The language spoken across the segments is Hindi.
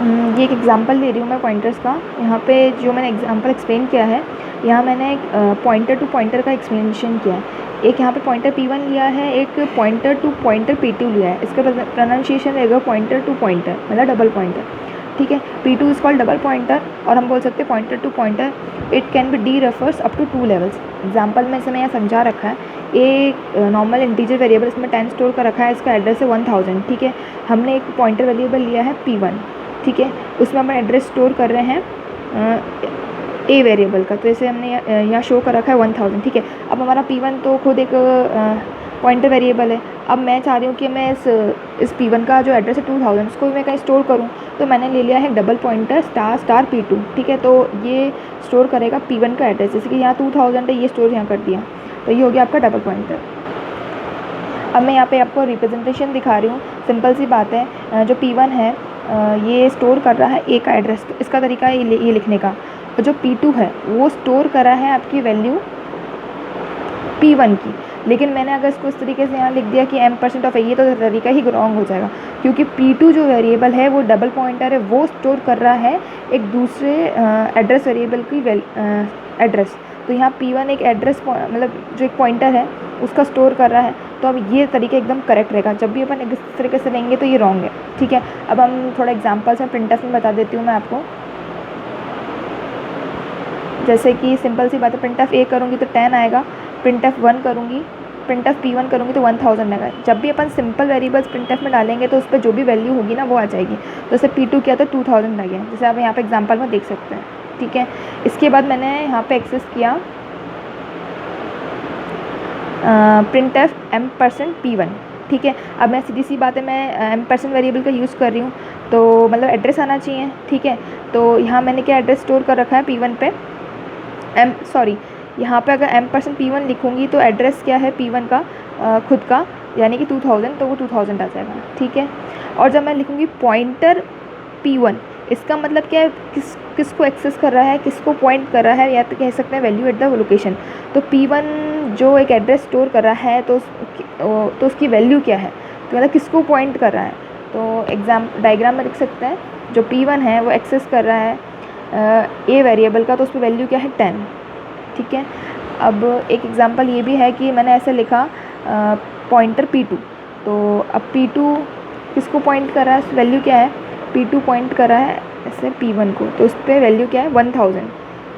ये एक एग्जांपल ले रही हूँ मैं पॉइंटर्स का। यहाँ पे जो मैंने एग्जांपल एक्सप्लेन किया है, यहाँ मैंने पॉइंटर टू पॉइंटर का एक्सप्लेनेशन किया है। एक यहाँ पे पॉइंटर P1 लिया है, एक पॉइंटर टू पॉइंटर P2 लिया है। इसका प्रोनाउंसिएशन रहेगा पॉइंटर टू पॉइंटर, मतलब डबल पॉइंटर, ठीक है। P2 is called double pointer, और हम बोल सकते हैं pointer to pointer. It can be derefs up to 2 levels. Example में इसे मैं यहाँ समझा रखा है। एक नॉर्मल इंटीजर वेरिएबल इसमें 10 स्टोर कर रखा है, इसका एड्रेस है 1000, ठीक है। हमने एक पॉइंटर वेरिएबल लिया है P1, ठीक है। उसमें हम एड्रेस स्टोर कर रहे हैं ए वेरिएबल का, तो इसे हमने यहाँ शो कर रखा है 1000, ठीक है। अब हमारा P1 तो खुद एक पॉइंटर वेरिएबल है। अब मैं चाह रही हूँ कि मैं इस P1 का जो एड्रेस है 2000, उसको मैं कहीं स्टोर करूँ, तो मैंने ले लिया है डबल पॉइंटर स्टार P2, ठीक है। तो ये स्टोर करेगा P1 का एड्रेस, जैसे कि यहाँ 2000 है, ये स्टोर यहाँ कर दिया, तो ये हो गया आपका डबल पॉइंटर। अब मैं यहाँ पे आपको रिप्रेजेंटेशन दिखा रही हूँ, सिंपल सी बात है। जो P1 है ये स्टोर कर रहा है ए का एड्रेस, तो इसका तरीका है ये लिखने का। और जो P2 है वो स्टोर कर रहा है आपकी वैल्यू P1 की, लेकिन मैंने अगर इसको इस तरीके से यहाँ लिख दिया कि m% ऑफ ए, ये तो तरीका ही रॉन्ग हो जाएगा, क्योंकि P2 जो वेरिएबल है वो डबल पॉइंटर है, वो स्टोर कर रहा है एक दूसरे एड्रेस वेरिएबल की एड्रेस। तो यहाँ P1 एक एड्रेस मतलब जो एक पॉइंटर है उसका स्टोर कर रहा है। तो अब ये तरीका एकदम करेक्ट रहेगा। जब भी अपन इस तरीके से लेंगे तो ये रॉन्ग है, ठीक है। अब हम थोड़ा एग्जांपल्स में प्रिंटफ में बता देती हूँ मैं आपको। जैसे कि सिंपल सी बात है, प्रिंटफ ए करूँगी तो 10 आएगा, प्रिंटफ 1 करूँगी, प्रिंटफ P1 करूँगी तो 1000 आएगा। जब भी अपन सिंपल वेरिएबल्स प्रिंटफ में डालेंगे तो उस पर जो भी वैल्यू होगी ना वो आ जाएगी। तो जैसे P2 किया तो 2000 आ गया, जैसे आप यहाँ पे एग्जांपल में देख सकते हैं, ठीक है। इसके बाद मैंने यहाँ पे एक्सेस किया प्रिंटफ m% P1, ठीक है। अब मैं सीधी सी बात है, मैं m% वेरिएबल का यूज़ कर रही हूँ, तो मतलब एड्रेस आना चाहिए, ठीक है। तो यहाँ मैंने क्या एड्रेस स्टोर कर रखा है P1 पे, यहाँ पे अगर m% P1 लिखूँगी तो एड्रेस क्या है P1 का खुद का, यानी कि 2000, तो वो 2000 आ जाएगा, ठीक है। और जब मैं लिखूँगी पॉइंटर P1, इसका मतलब क्या है, किसको एक्सेस कर रहा है, किसको पॉइंट कर रहा है, या तो कह सकते हैं वैल्यू एट द लोकेशन। तो P1 जो एक एड्रेस स्टोर कर रहा है तो उसकी वैल्यू क्या है, तो मतलब किसको पॉइंट कर रहा है। तो डायग्राम में लिख सकते हैं, जो P1 है वो एक्सेस कर रहा है ए वेरिएबल का, तो उस पर वैल्यू क्या है 10, ठीक है। अब एक एग्जांपल ये भी है कि मैंने ऐसे लिखा पॉइंटर P2, तो अब P2 किसको पॉइंट कर रहा है, वैल्यू क्या है, P2 पॉइंट कर रहा है ऐसे P1 को, तो उस पर वैल्यू क्या है 1000,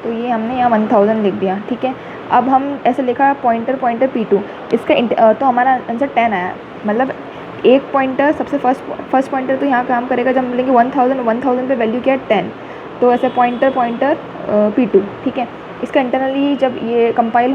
तो ये हमने यहाँ 1000 लिख दिया, ठीक है। अब हम ऐसे लिखा पॉइंटर P2, इसका तो हमारा आंसर 10 आया। मतलब एक पॉइंटर सबसे फर्स्ट पॉइंटर तो यहाँ काम करेगा जब हम लेंगे 1000 पे वैल्यू क्या है 10, तो ऐसे पॉइंटर P2, ठीक है। इसका इंटरनली जब ये कंपाइल